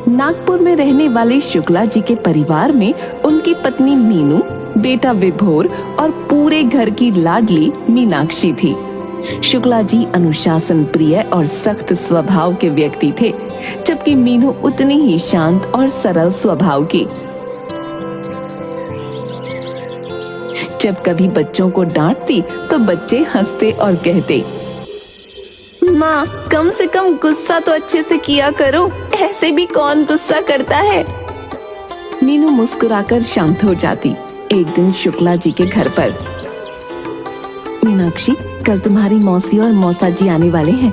नागपुर में रहने वाले शुक्ला जी के परिवार में उनकी पत्नी मीनू, बेटा विभोर और पूरे घर की लाडली मीनाक्षी थी। शुक्ला जी अनुशासन प्रिय और सख्त स्वभाव के व्यक्ति थे, जबकि मीनू उतनी ही शांत और सरल स्वभाव की। जब कभी बच्चों को डांटती तो बच्चे हंसते और कहते, माँ कम से कम गुस्सा तो अच्छे से किया करो, ऐसे भी कौन गुस्सा करता है। मीनू मुस्कुराकर शांत हो जाती। एक दिन शुक्ला जी के घर पर, मीनाक्षी कल तुम्हारी मौसी और मौसा जी आने वाले हैं,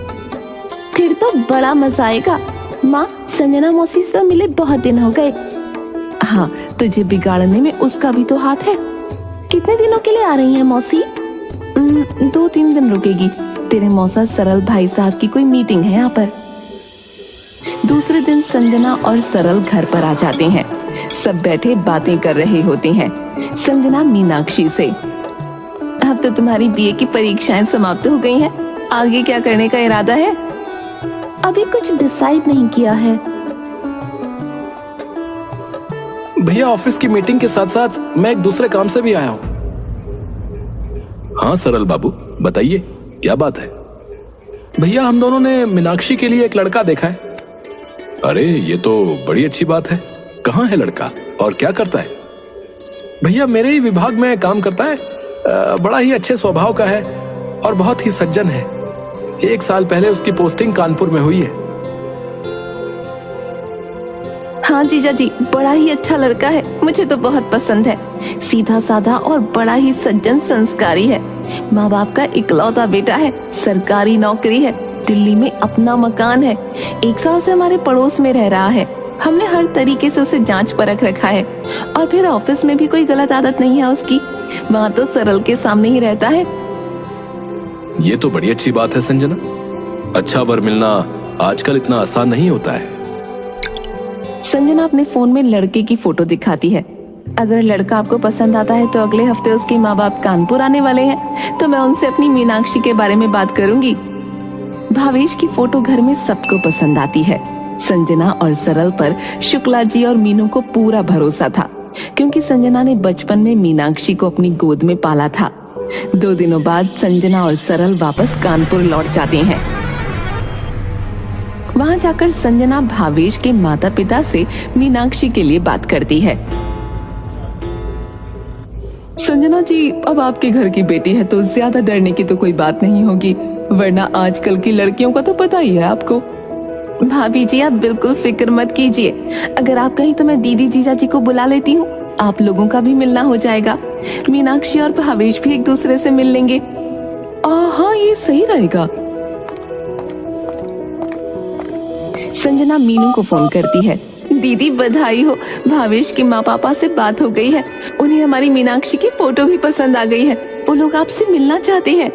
फिर तो बड़ा मजा आएगा। माँ संजना मौसी से मिले बहुत दिन हो गए। हाँ, तुझे बिगाड़ने में उसका भी तो हाथ है। कितने दिनों के लिए आ रही है मौसी? 2-3 दिन रुकेगी। तेरे मौसा सरल भाई साहब की कोई मीटिंग है यहाँ पर। दूसरे दिन संजना और सरल घर पर आ जाते हैं। सब बैठे बातें कर रहे होते हैं। संजना मीनाक्षी से, अब तो तुम्हारी बीए की परीक्षाएं समाप्त हो गई हैं, आगे क्या करने का इरादा है? अभी कुछ डिसाइड नहीं किया है भैया। ऑफिस की मीटिंग के साथ साथ मैं एक दूसरे काम से भी आया हूँ। हाँ सरल बाबू बताइए, क्या बात है? भैया हम दोनों ने मीनाक्षी के लिए एक लड़का देखा है। अरे ये तो बड़ी अच्छी बात है। कहाँ है लड़का और क्या करता है? भैया मेरे ही विभाग में काम करता है। बड़ा ही अच्छे स्वभाव का है और बहुत ही सज्जन है। 1 साल पहले उसकी पोस्टिंग कानपुर में हुई है। हाँ जीजा जी, बड़ा ही अच्छा लड़का है, मुझे तो बहुत पसंद है। सीधा साधा और बड़ा ही सज्जन संस्कारी है। माँ बाप का इकलौता बेटा है, सरकारी नौकरी है, दिल्ली में अपना मकान है, 1 साल से हमारे पड़ोस में रह रहा है। हमने हर तरीके से उसे जांच परख रखा है और फिर ऑफिस में भी कोई गलत आदत नहीं है उसकी। वहाँ तो सरल के सामने ही रहता है। ये तो बड़ी अच्छी बात है संजना। अच्छा वर मिलना आजकल इतना आसान नहीं होता है। संजना अपने फोन में लड़के की फोटो दिखाती है। अगर लड़का आपको पसंद आता है तो अगले हफ्ते उसके माँ बाप कानपुर आने वाले हैं, तो मैं उनसे अपनी मीनाक्षी के बारे में बात करूंगी। भावेश की फोटो घर में सबको पसंद आती है। संजना और सरल पर शुक्ला जी और मीनू को पूरा भरोसा था, क्योंकि संजना ने बचपन में मीनाक्षी को अपनी गोद में पाला था। 2 दिनों बाद संजना और सरल वापस कानपुर लौट जाते हैं। वहां जाकर संजना भावेश के माता पिता से मीनाक्षी के लिए बात करती है। संजना जी, अब आपके घर की बेटी है तो ज्यादा डरने की तो कोई बात नहीं होगी, वरना आजकल की लड़कियों का तो पता ही है आपको। भाभी जी आप बिल्कुल फिक्र मत कीजिए, अगर आप कहीं तो मैं दीदी जीजा जी को बुला लेती हूँ, आप लोगों का भी मिलना हो जाएगा। मीनाक्षी और भावेश भी एक दूसरे से मिल लेंगे। हाँ ये सही रहेगा। संजना मीनू को फोन करती है। दीदी बधाई हो, भावेश के माँ पापा से बात हो गई है, उन्हें हमारी मीनाक्षी की फोटो भी पसंद आ गई है, वो लोग आपसे मिलना चाहते हैं।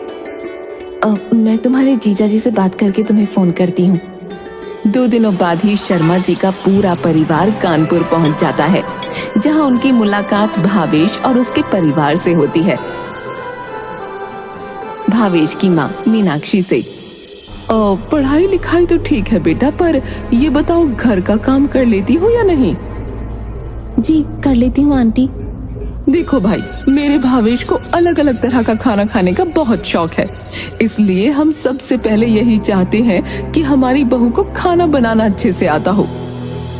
मैं तुम्हारे जीजा जी से बात करके तुम्हें फोन करती हूँ। 2 दिनों बाद ही शर्मा जी का पूरा परिवार कानपुर पहुंच जाता है, जहां उनकी मुलाकात भावेश और उसके परिवार से होती है। भावेश की माँ मीनाक्षी से, पढ़ाई लिखाई तो ठीक है बेटा, पर ये बताओ घर का काम कर लेती हो या नहीं? जी कर लेती हूँ आंटी। देखो भाई, मेरे भावेश को अलग अलग तरह का खाना खाने का बहुत शौक है, इसलिए हम सबसे पहले यही चाहते हैं कि हमारी बहू को खाना बनाना अच्छे से आता हो।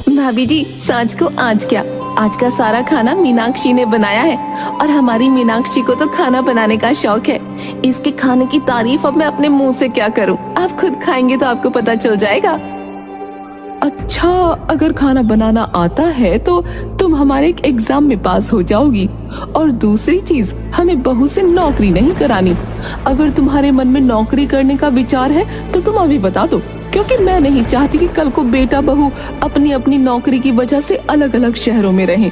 भाभी जी सांझ को आज क्या, आज का सारा खाना मीनाक्षी ने बनाया है और हमारी मीनाक्षी को तो खाना बनाने का शौक है। इसके खाने की तारीफ अब मैं अपने मुंह से क्या करूं, आप खुद खाएंगे तो आपको पता चल जाएगा। अच्छा, अगर खाना बनाना आता है तो तुम हमारे एक एग्जाम में पास हो जाओगी, और दूसरी चीज, हमें बहू से नौकरी नहीं करानी। अगर तुम्हारे मन में नौकरी करने का विचार है तो तुम अभी बता दो, क्योंकि मैं नहीं चाहती कि कल को बेटा बहू अपनी अपनी नौकरी की वजह से अलग अलग शहरों में रहें,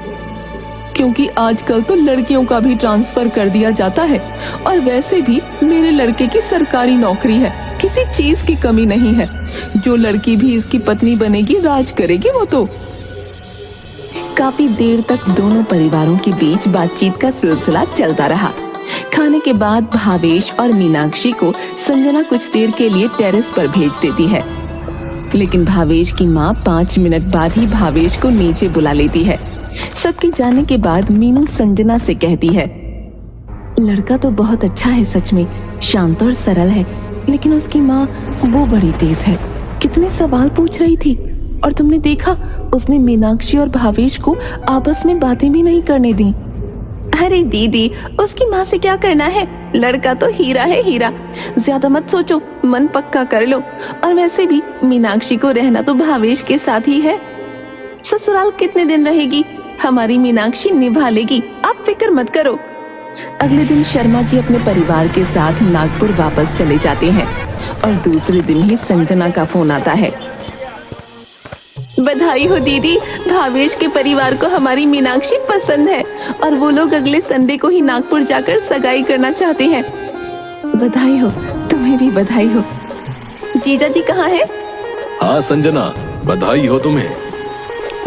क्योंकि आजकल तो लड़कियों का भी ट्रांसफर कर दिया जाता है, और वैसे भी मेरे लड़के की सरकारी नौकरी है, किसी चीज की कमी नहीं है। जो लड़की भी इसकी पत्नी बनेगी राज करेगी वो तो। काफी देर तक दोनों परिवारों के बीच बातचीत का सिलसिला चलता रहा। खाने के बाद भावेश और मीनाक्षी को संजना कुछ देर के लिए टेरेस पर भेज देती है। लेकिन भावेश की माँ 5 मिनट बाद ही भावेश को नीचे बुला लेती है। सबके जाने के बाद मीनू संजना से कहती है, लड़का तो बहुत अच्छा है, सच में शांत और सरल है, लेकिन उसकी माँ वो बड़ी तेज है। कितने सवाल पूछ रही थी, और तुमने देखा उसने मीनाक्षी और भावेश को आपस में बातें भी नहीं करने दी। अरे दीदी, उसकी माँ से क्या करना है, लड़का तो हीरा है हीरा। ज्यादा मत सोचो, मन पक्का कर लो। और वैसे भी मीनाक्षी को रहना तो भावेश के साथ ही है। ससुराल कितने दिन रहेगी, हमारी मीनाक्षी निभा लेगी, आप फिक्र मत करो। अगले दिन शर्मा जी अपने परिवार के साथ नागपुर वापस चले जाते हैं और दूसरे दिन ही संजना का फोन आता है। बधाई हो दीदी, भावेश के परिवार को हमारी मीनाक्षी पसंद है और वो लोग अगले संडे को ही नागपुर जाकर सगाई करना चाहते हैं। बधाई हो, तुम्हें भी बधाई हो। जीजा जी कहाँ है? हाँ संजना, बधाई हो तुम्हें।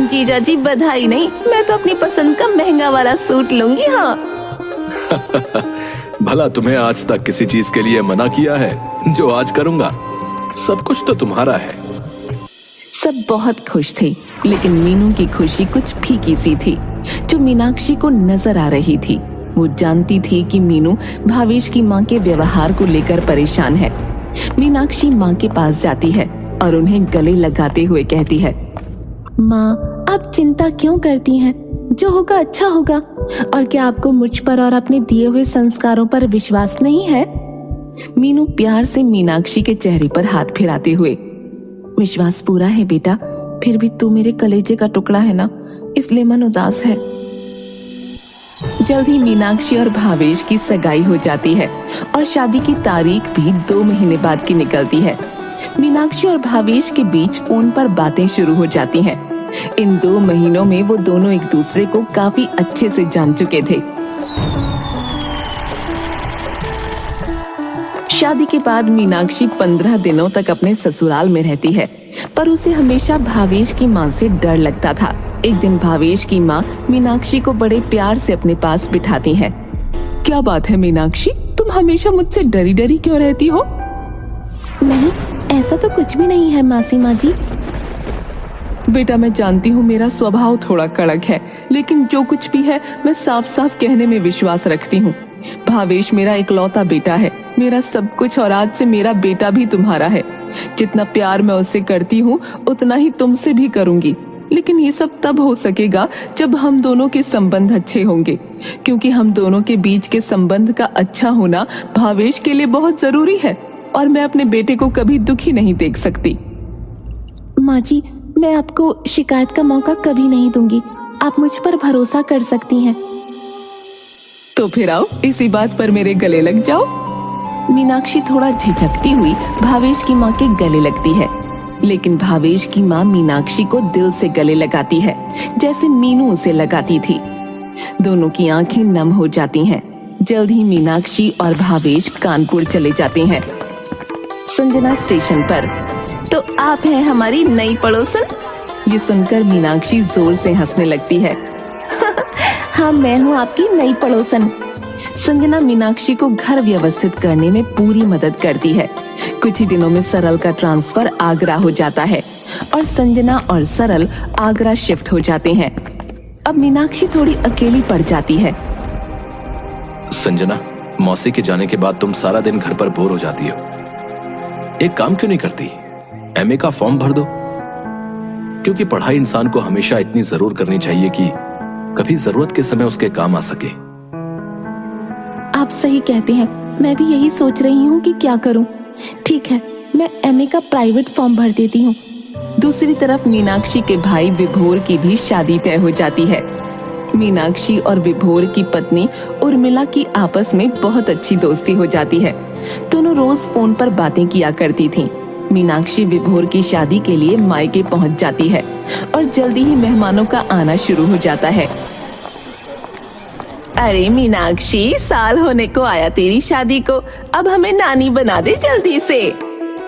जीजा जी बधाई नहीं, मैं तो अपनी पसंद का महंगा वाला सूट लूंगी। हाँ भला तुम्हें आज तक किसी चीज के लिए मना किया है जो आज करूंगा? सब कुछ तो तुम्हारा है। सब बहुत खुश थे, लेकिन मीनू की खुशी कुछ फीकी सी थी जो मीनाक्षी को नजर आ रही थी। वो जानती थी कि मीनू भावेश की माँ के व्यवहार को लेकर परेशान है। मीनाक्षी माँ के पास जाती है और उन्हें गले लगाते हुए कहती है, माँ आप चिंता क्यों करती हैं? जो होगा अच्छा होगा। और क्या आपको मुझ पर और अपने दिए हुए संस्कारों पर विश्वास नहीं है? मीनू प्यार से मीनाक्षी के चेहरे पर हाथ फिराते हुए, विश्वास पूरा है बेटा, फिर भी तू मेरे कलेजे का टुकड़ा है ना, इसलिए मन उदास है। जल्द ही मीनाक्षी और भावेश की सगाई हो जाती है और शादी की तारीख भी 2 महीने बाद की निकलती है। मीनाक्षी और भावेश के बीच फोन पर बातें शुरू हो जाती हैं। इन 2 महीनों में वो दोनों एक दूसरे को काफी अच्छे से जान चुके थे। शादी के बाद मीनाक्षी 15 दिनों तक अपने ससुराल में रहती है, पर उसे हमेशा भावेश की माँ से डर लगता था। एक दिन भावेश की माँ मीनाक्षी को बड़े प्यार से अपने पास बिठाती है। क्या बात है मीनाक्षी, तुम हमेशा मुझसे डरी डरी क्यों रहती हो? नहीं, ऐसा तो कुछ भी नहीं है मासी माँ जी। बेटा मैं जानती हूँ मेरा स्वभाव थोड़ा कड़क है, लेकिन जो कुछ भी है मैं साफ साफ कहने में विश्वास रखती हूँ। भावेश मेरा इकलौता बेटा है, मेरा सब कुछ, और आज से मेरा बेटा भी तुम्हारा है। जितना प्यार मैं उससे करती हूँ उतना ही तुमसे भी करूंगी, लेकिन ये सब तब हो सकेगा जब हम दोनों के संबंध अच्छे होंगे, क्योंकि हम दोनों के बीच के संबंध का अच्छा होना भावेश के लिए बहुत जरूरी है और मैं अपने बेटे को कभी दुखी नहीं देख सकती। माँ जी, मैं आपको शिकायत का मौका कभी नहीं दूंगी, आप मुझ पर भरोसा कर सकती हैं। तो फिर आओ, इसी बात पर मेरे गले लग जाओ। मीनाक्षी थोड़ा झिझकती हुई भावेश की माँ के गले लगती है, लेकिन भावेश की माँ मीनाक्षी को दिल से गले लगाती है, जैसे मीनू उसे लगाती थी। दोनों की आंखें नम हो जाती हैं। जल्द ही मीनाक्षी और भावेश कानपुर चले जाते हैं। संजना स्टेशन पर, तो आप हैं हमारी नई पड़ोसन? ये सुनकर मीनाक्षी जोर से हंसने लगती है। हाँ, मैं हूँ आपकी नई पड़ोसन। संजना मीनाक्षी को घर व्यवस्थित करने में पूरी मदद करती है। कुछ ही दिनों में सरल का ट्रांसफर आगरा हो जाता है और संजना और सरल आगरा शिफ्ट हो जाते हैं। अब मीनाक्षी थोड़ी अकेली पड़ जाती है। संजना, मौसी के जाने के बाद तुम सारा दिन घर पर बोर हो जाती हो। एक काम क्यों नहीं करती, एमए का फॉर्म भर दो, क्योंकि पढ़ाई इंसान को हमेशा इतनी जरूर करनी चाहिए कि कभी जरूरत के समय उसके काम आ सके। आप सही कहते हैं, मैं भी यही सोच रही हूँ कि क्या करूँ। ठीक है, मैं एमए का प्राइवेट फॉर्म भर देती हूँ। दूसरी तरफ मीनाक्षी के भाई विभोर की भी शादी तय हो जाती है। मीनाक्षी और विभोर की पत्नी उर्मिला की आपस में बहुत अच्छी दोस्ती हो जाती है। दोनों रोज फोन पर बातें किया करती थीं। मीनाक्षी विभोर की शादी के लिए मायके पहुंच जाती है और जल्दी ही मेहमानों का आना शुरू हो जाता है। अरे मीनाक्षी, साल होने को आया तेरी शादी को, अब हमें नानी बना दे जल्दी से।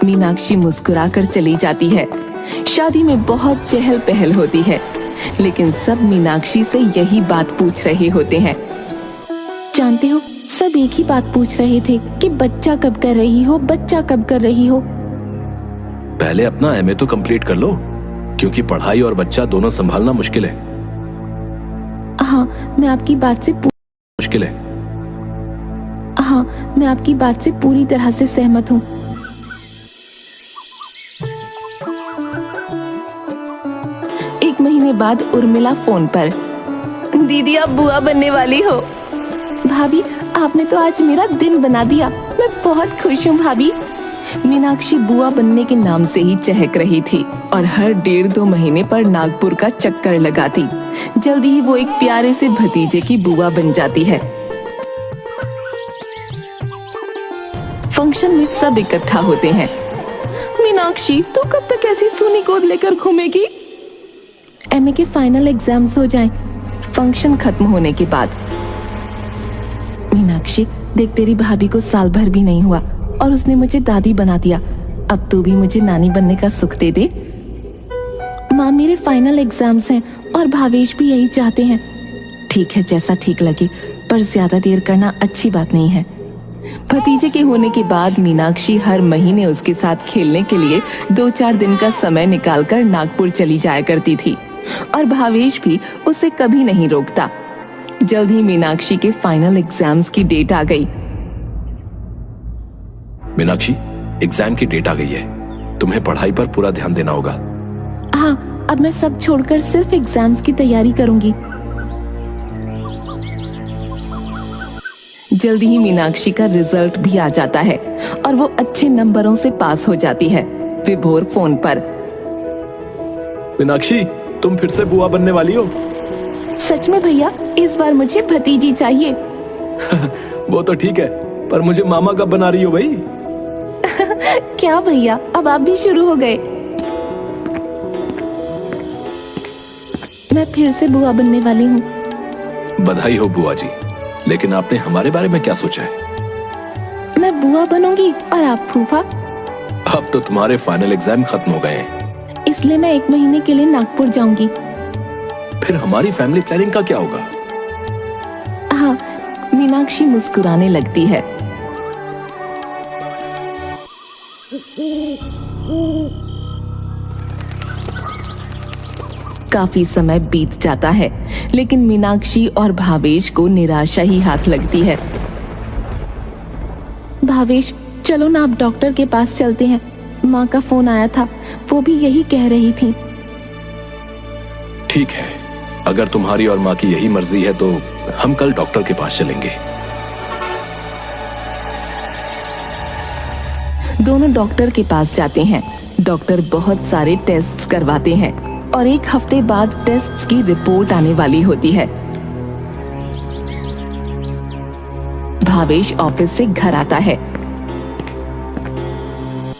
मीनाक्षी मुस्कुराकर चली जाती है। शादी में बहुत चहल पहल होती है, लेकिन सब मीनाक्षी से यही बात पूछ रहे होते हैं। जानते हो, सब एक ही बात पूछ रहे थे कि बच्चा कब कर रही हो, बच्चा कब कर रही हो। पहले अपना एमए तो कंप्लीट कर लो, क्योंकि पढ़ाई और बच्चा दोनों संभालना मुश्किल है। हाँ, मैं आपकी बात से मुश्किल है। हाँ, मैं आपकी बात से पूरी तरह से सहमत हूँ। एक महीने बाद उर्मिला फोन पर, दीदी आप बुआ बनने वाली हो। भाभी, आपने तो आज मेरा दिन बना दिया। मैं बहुत खुश हूँ भाभी। मीनाक्षी बुआ बनने के नाम से ही चहक रही थी और हर 1.5-2 महीने पर नागपुर का चक्कर लगाती। जल्दी ही वो एक प्यारे से भतीजे की बुआ बन जाती है। फंक्शन में सब इकट्ठा होते हैं। मीनाक्षी, तू कब तक ऐसी सूनी गोद लेकर घूमेगी? एमए के फाइनल एग्जाम्स हो जाएं, फंक्शन खत्म होने के बाद। मीनाक्षी, देख तेरी भाभी को साल भर भी नहीं हुआ और उसने मुझे दादी बना दिया। अब तू भी मुझे नानी बनने का सुख दे दे। माँ, मेरे फाइनल एग्जाम्स हैं और भावेश भी यही चाहते हैं। ठीक है, जैसा ठीक लगे, पर ज्यादा देर करना अच्छी बात नहीं है। भतीजे के होने के बाद मीनाक्षी हर महीने उसके साथ खेलने के लिए 2-4 दिन का समय निकालकर नागपुर चली जाया करती थी और भावेश भी उसे कभी नहीं रोकता। जल्द ही मीनाक्षी के फाइनल एग्जाम्स की डेट आ गई। मीनाक्षी, एग्जाम की डेट आ गई है, तुम्हें पढ़ाई पर पूरा ध्यान देना होगा। हाँ, अब मैं सब छोड़कर सिर्फ एग्जाम्स की तैयारी करूंगी। जल्दी ही मीनाक्षी का रिजल्ट भी आ जाता है और वो अच्छे नंबरों से पास हो जाती है। विभोर फोन पर, मीनाक्षी, तुम फिर से बुआ बनने वाली हो? सच में भैया, इस बार मुझे भतीजी चाहिए। वो तो ठीक है, पर मुझे मामा कब बना रही हो भाई? क्या भैया, अब आप भी शुरू हो गए। मैं फिर से बुआ बनने वाली हूँ। बधाई हो बुआ जी, लेकिन आपने हमारे बारे में क्या सोचा है? मैं बुआ बनूंगी और आप फूफा। अब तो तुम्हारे फाइनल एग्जाम खत्म हो गए हैं, इसलिए मैं 1 महीने के लिए नागपुर जाऊंगी। फिर हमारी फैमिली प्लानिंग का क्या होगा? हाँ, मीनाक्षी मुस्कुराने लगती है। काफी समय बीत जाता है, लेकिन मीनाक्षी और भावेश को निराशा ही हाथ लगती है। भावेश, चलो ना, आप डॉक्टर के पास चलते हैं। माँ का फोन आया था, वो भी यही कह रही थी। ठीक है, अगर तुम्हारी और माँ की यही मर्जी है तो हम कल डॉक्टर के पास चलेंगे। दोनों डॉक्टर के पास जाते हैं। डॉक्टर बहुत सारे टेस्ट्स करवाते हैं और 1 हफ्ते बाद टेस्ट्स की रिपोर्ट आने वाली होती है। भावेश ऑफिस से घर आता है।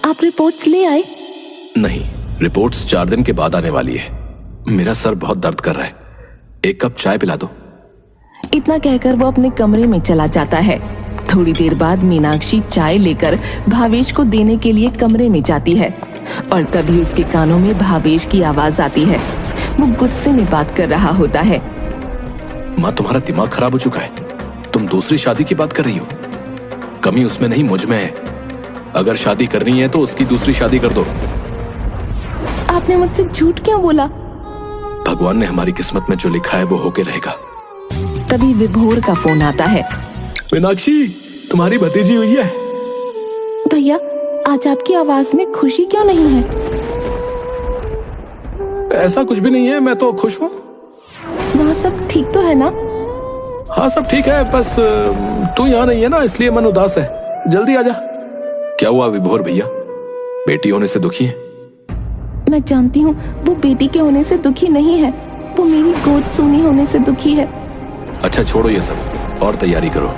आप रिपोर्ट्स ले आए? नहीं, रिपोर्ट्स 4 दिन के बाद आने वाली है। मेरा सर बहुत दर्द कर रहा है, 1 कप चाय पिला दो। इतना कहकर वो अपने कमरे में चला जाता है। थोड़ी देर बाद मीनाक्षी चाय लेकर भावेश को देने के लिए कमरे में जाती है और तभी उसके कानों में भावेश की आवाज आती है। वो गुस्से में बात कर रहा होता है। माँ, तुम्हारा दिमाग खराब हो चुका है। तुम दूसरी शादी की बात कर रही हो। कमी उसमें नहीं, मुझ में है। अगर शादी करनी है तो उसकी दूसरी शादी कर दो। आपने मुझसे झूठ क्यों बोला? भगवान ने हमारी किस्मत में जो लिखा है वो होके रहेगा। तभी विभोर का फोन आता है। मीनाक्षी, तुम्हारी भतीजी हुई है। भैया, आज आपकी आवाज में खुशी क्यों नहीं है? ऐसा कुछ भी नहीं है, मैं तो खुश हूँ। वहाँ सब ठीक तो है ना? हाँ, सब ठीक है, बस तू यहाँ नहीं है ना, इसलिए मन उदास है। जल्दी आजा। क्या हुआ विभोर भैया, बेटी होने से दुखी है? मैं जानती हूँ, वो बेटी के होने से दुखी नहीं है, वो मेरी गोद सूनी होने से दुखी है। अच्छा, छोड़ो ये सब और तैयारी करो।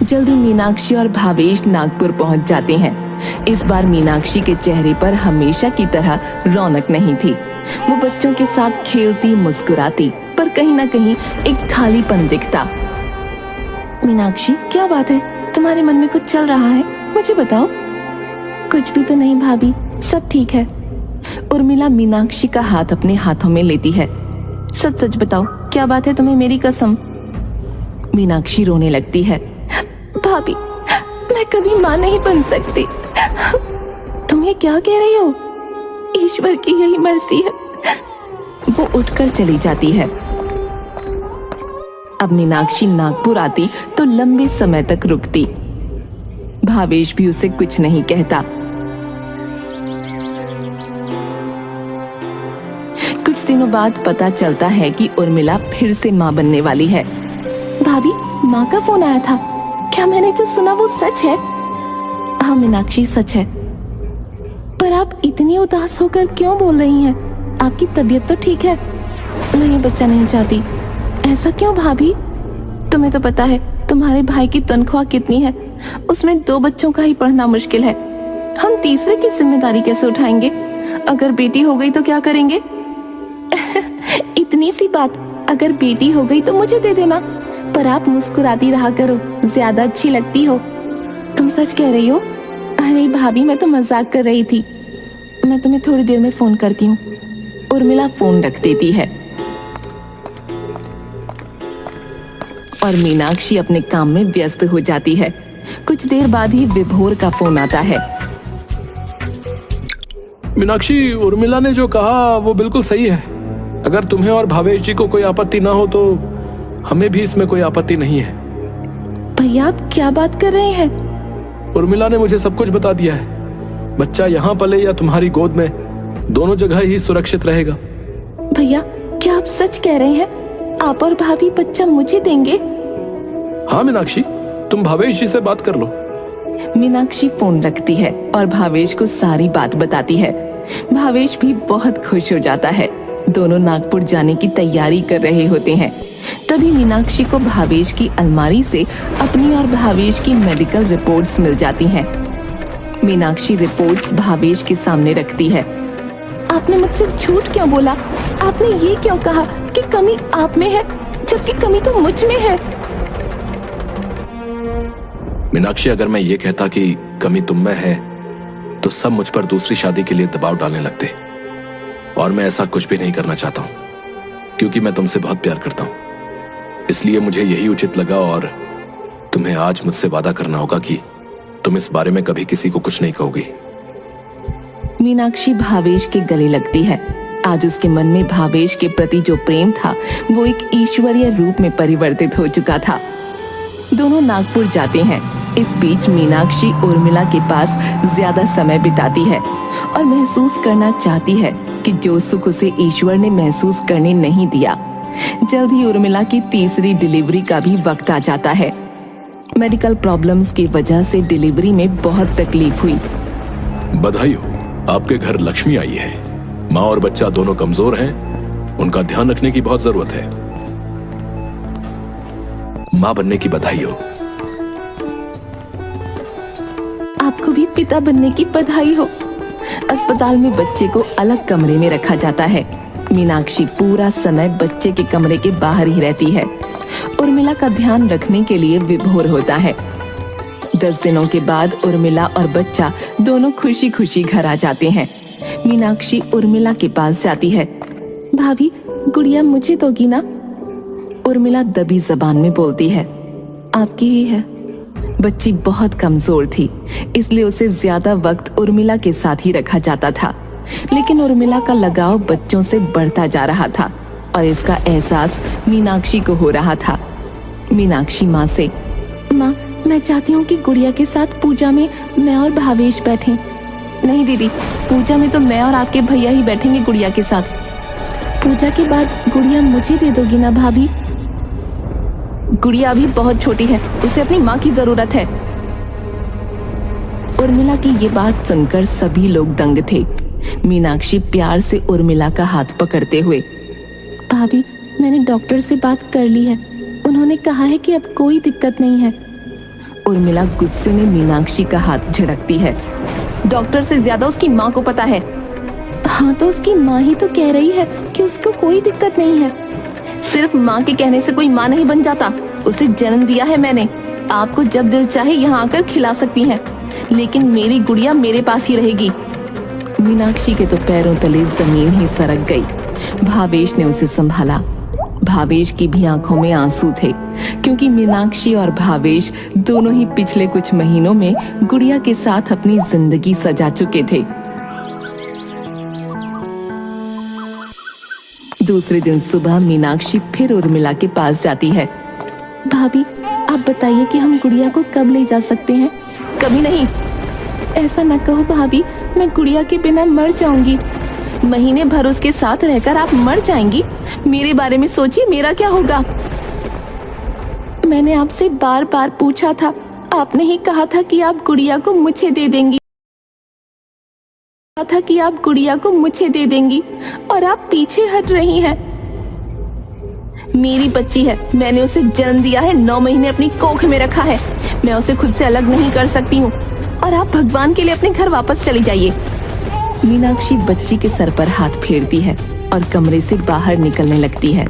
जल्दी मीनाक्षी और भावेश नागपुर पहुंच जाते हैं। इस बार मीनाक्षी के चेहरे पर हमेशा की तरह रौनक नहीं थी। वो बच्चों के साथ खेलती मुस्कुराती, पर कहीं ना कहीं एक खालीपन दिखता। मीनाक्षी, क्या बात है? तुम्हारे मन में कुछ चल रहा है? मुझे बताओ। कुछ भी तो नहीं भाभी, सब ठीक है। उर्मिला मीनाक्षी का हाथ अपने हाथों में लेती है। सच सच बताओ, क्या बात है तुम्हें? मेरी कसम। मीनाक्षी रोने लगती है। भाभी, मैं कभी माँ नहीं बन सकती। तुम ये क्या कह रही हो? ईश्वर की यही मर्जी है। वो उठकर चली जाती है। अब मीनाक्षी नागपुर आती तो लंबे समय तक रुकती। भावेश भी उसे कुछ नहीं कहता। कुछ दिनों बाद पता चलता है कि उर्मिला फिर से माँ बनने वाली है। भाभी, माँ का फोन आया था। क्या मैंने जो सुना वो सच है? हाँ मीनाक्षी, सच है। पर आप इतनी उदास होकर क्यों बोल रही हैं? आपकी तबीयत तो ठीक है? नहीं, बच्चा नहीं चाहती। ऐसा क्यों भाभी? तुम्हें तो पता है तुम्हारे भाई की तनख्वाह कितनी है। उसमें 2 बच्चों का ही पढ़ना मुश्किल है। हम तीसरे की जिम्मेदारी कैसे उठाएंगे? अगर बेटी हो गई तो क्या करेंगे? इतनी सी बात, अगर बेटी हो गई तो मुझे दे देना। पर आप मुस्कुराती रहा करो, ज्यादा अच्छी लगती हो। तुम सच कह रही हो? अरे भाभी, मैं तो मजाक कर रही थी। मैं तुम्हें थोड़ी देर में फोन करती हूँ। उर्मिला फोन रख देती है और मीनाक्षी अपने काम में व्यस्त हो जाती है। कुछ देर बाद ही विभोर का फोन आता है। मीनाक्षी, उर्मिला ने जो कहा वो बिल्कुल सही है। अगर तुम्हें और भावेश जी को कोई आपत्ति ना हो तो हमें भी इसमें कोई आपत्ति नहीं है। भैया, आप क्या बात कर रहे हैं? उर्मिला ने मुझे सब कुछ बता दिया है। बच्चा यहाँ पले या तुम्हारी गोद में, दोनों जगह ही सुरक्षित रहेगा। भैया, क्या आप सच कह रहे हैं? आप और भाभी बच्चा मुझे देंगे? हाँ मीनाक्षी, तुम भावेश जी से बात कर लो। मीनाक्षी फोन रखती है और भावेश को सारी बात बताती है। भावेश भी बहुत खुश हो जाता है। दोनों नागपुर जाने की तैयारी कर रहे होते हैं। तभी मीनाक्षी को भावेश की अलमारी से अपनी और भावेश की मेडिकल रिपोर्ट्स मिल जाती हैं। मीनाक्षी रिपोर्ट्स भावेश के सामने रखती है। आपने मुझसे झूठ क्यों बोला? आपने ये क्यों कहा कि कमी आप में है, जबकि कमी तो मुझ में है? मीनाक्षी, अगर मैं ये कहता कि कमी तुम में है तो सब मुझ पर दूसरी शादी के लिए दबाव डालने लगते, और मैं ऐसा कुछ भी नहीं करना चाहता हूं, क्योंकि मैं तुमसे बहुत प्यार करता हूं। इसलिए मुझे यही उचित लगा और तुम्हें आज मुझसे वादा करना होगा कि तुम इस बारे में कभी किसी को कुछ नहीं कहोगी। मीनाक्षी भावेश के गले लगती है। आज उसके मन में भावेश के प्रति जो प्रेम था वो एक ईश्वरीय रूप में परिवर्तित हो चुका था। दोनों नागपुर जाते हैं। इस बीच मीनाक्षी उर्मिला के पास ज्यादा समय बिताती है और महसूस करना चाहती है कि जो सुख उसे ईश्वर ने महसूस करने नहीं दिया। जल्द ही उर्मिला की तीसरी डिलीवरी का भी वक्त आ जाता है। मेडिकल प्रॉब्लम्स की वजह से डिलीवरी में बहुत तकलीफ हुई। बधाई हो, आपके घर लक्ष्मी आई है। माँ और बच्चा दोनों कमजोर हैं, उनका ध्यान रखने की बहुत जरूरत है। माँ बनने की बधाई हो। आपको भी पिता बनने की बधाई हो। अस्पताल में बच्चे को अलग कमरे में रखा जाता है। मीनाक्षी पूरा समय बच्चे के कमरे के बाहर ही रहती है। उर्मिला का ध्यान रखने के लिए विभोर होता है। 10 दिनों के बाद उर्मिला और बच्चा दोनों खुशी खुशी घर आ जाते हैं। मीनाक्षी उर्मिला के पास जाती है। भाभी, गुड़िया मुझे दोगी ना? उर्मिला दबी जबान में बोलती है, आपकी ही है। बच्ची बहुत कमजोर थी, इसलिए उसे ज्यादा वक्त उर्मिला के साथ ही रखा जाता था। लेकिन उर्मिला का लगाव बच्चों से बढ़ता जा रहा था और इसका एहसास मीनाक्षी को हो रहा था। मीनाक्षी माँ से, माँ, मैं चाहती हूँ कि गुड़िया के साथ पूजा में मैं और भावेश बैठें। नहीं दीदी, पूजा में तो मैं और आपके भैया ही बैठेंगे गुड़िया के साथ। पूजा के बाद गुड़िया मुझे दे दोगी ना भाभी? गुड़िया अभी बहुत छोटी है, उसे अपनी माँ की जरूरत है। उर्मिला की ये बात सुनकर सभी लोग दंग थे। मीनाक्षी प्यार से उर्मिला का हाथ पकड़ते हुए, भाभी, मैंने डॉक्टर से बात कर ली है। उन्होंने कहा है कि अब कोई दिक्कत नहीं है। उर्मिला गुस्से में मीनाक्षी का हाथ झड़कती है। डॉक्टर से ज्यादा उसकी माँ को पता है। हाँ, तो उसकी माँ ही तो कह रही है कि उसको कोई दिक्कत नहीं है। सिर्फ माँ के कहने से कोई माँ नहीं बन जाता। उसे जन्म दिया है मैंने। आपको जब दिल चाहे यहाँ आकर खिला सकती हैं, लेकिन मेरी गुड़िया मेरे पास ही रहेगी। मीनाक्षी के तो पैरों तले जमीन ही सरक गई। भावेश ने उसे संभाला। भावेश की भी आंखों में आंसू थे, क्योंकि मीनाक्षी और भावेश दोनों ही पिछले कुछ महीनों में गुड़िया के साथ अपनी जिंदगी सजा चुके थे। दूसरे दिन सुबह मीनाक्षी फिर उर्मिला के पास जाती है। भाभी, आप बताइए कि हम गुड़िया को कब ले जा सकते हैं? कभी नहीं। ऐसा न कहो भाभी, मैं गुड़िया के बिना मर जाऊंगी। महीने भर उसके साथ रहकर आप मर जाएंगी। मेरे बारे में सोचिए, मेरा क्या होगा? मैंने आपसे बार बार पूछा था, आपने ही कहा था कि आप गुड़िया को मुझे दे देंगी, और आप पीछे हट रही हैं। मेरी बच्ची है, मैंने उसे जन्म दिया है, 9 महीने अपनी कोख में रखा है। मैं उसे खुद से अलग नहीं कर सकती हूँ, और आप भगवान के लिए अपने घर वापस चली जाइए। मीनाक्षी बच्ची के सर पर हाथ फेरती है और कमरे से बाहर निकलने लगती है।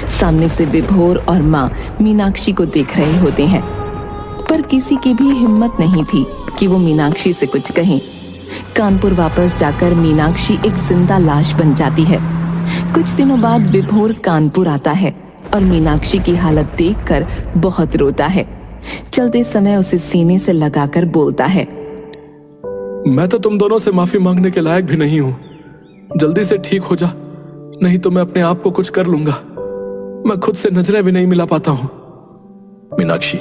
सामने से विभोर और माँ मीनाक्षी को देख रहे होते हैं, पर किसी की भी हिम्मत नहीं थी कि वो मीनाक्षी से कुछ कहें। कानपुर वापस जाकर मीनाक्षी एक जिंदा लाश बन जाती है। कुछ दिनों बाद विभोर कानपुर आता है और मीनाक्षी की हालत देखकर बहुत रोता है। चलते समय उसे सीने से लगाकर बोलता है, मैं तो तुम दोनों से माफी मांगने के लायक भी नहीं हूं। जल्दी से ठीक हो जा, नहीं तो मैं अपने आप को कुछ कर लूंगा। मैं खुद से नजरें भी नहीं मिला पाता हूं। मीनाक्षी,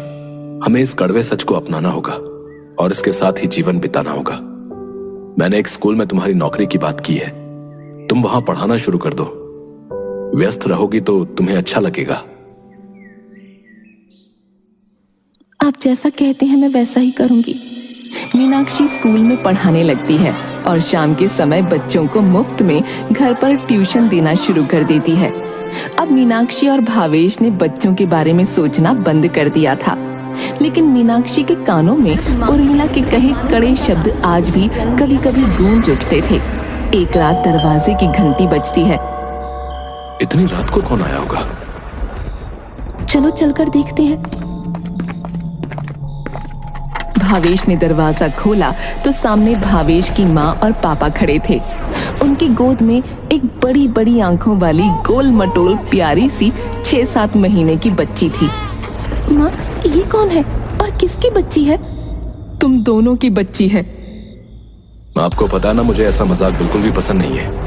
हमें इस कड़वे सच को अपनाना होगा और इसके साथ ही जीवन बिताना होगा। मैंने एक स्कूल में तुम्हारी नौकरी की बात की है, तुम वहां पढ़ाना शुरू कर दो। व्यस्त रहोगी तो तुम्हें अच्छा लगेगा। आप जैसा कहते हैं मैं वैसा ही करूंगी। मीनाक्षी स्कूल में पढ़ाने लगती है और शाम के समय बच्चों को मुफ्त में घर पर ट्यूशन देना शुरू कर देती है। अब मीनाक्षी और भावेश ने बच्चों के बारे में सोचना बंद कर दिया था, लेकिन मीनाक्षी के कानों में उर्मिला के कहे कड़े शब्द आज भी कभी कभी गूंज उठते थे। एक रात दरवाजे की घंटी बजती है। इतनी रात को कौन आया होगा? चलो चलकर देखते हैं। भावेश ने दरवाजा खोला तो सामने भावेश की माँ और पापा खड़े थे। उनकी गोद में एक बड़ी बड़ी आंखों वाली गोल मटोल प्यारी सी 6-7 महीने की बच्ची थी। माँ, ये कौन है और किसकी बच्ची है? तुम दोनों की बच्ची है। आपको पता ना, मुझे ऐसा मजाक बिल्कुल भी पसंद नहीं है।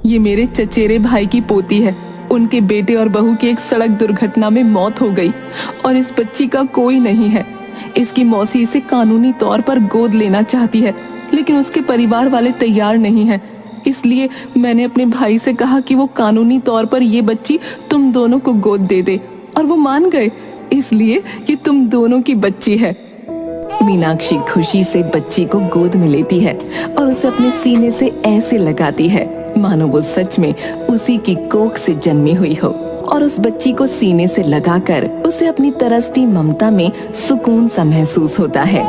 ये मेरे चचेरे भाई की पोती है। उनके बेटे और बहू की एक सड़क दुर्घटना में मौत हो गई और इस बच्ची का कोई नहीं है। इसकी मौसी इसे कानूनी तौर पर गोद लेना चाहती है, लेकिन उसके परिवार वाले तैयार नहीं हैं। इसलिए मैंने अपने भाई से कहा कि वो कानूनी तौर पर ये बच्ची तुम दोनों को गोद दे दे, और वो मान गए। इसलिए ये तुम दोनों की बच्ची है। मीनाक्षी खुशी से बच्ची को गोद में लेती है और उसे अपने सीने से ऐसे लगाती है मानो वो सच में उसी की कोख से जन्मी हुई हो, और उस बच्ची को सीने से लगाकर उसे अपनी तरसती ममता में सुकून सा महसूस होता है।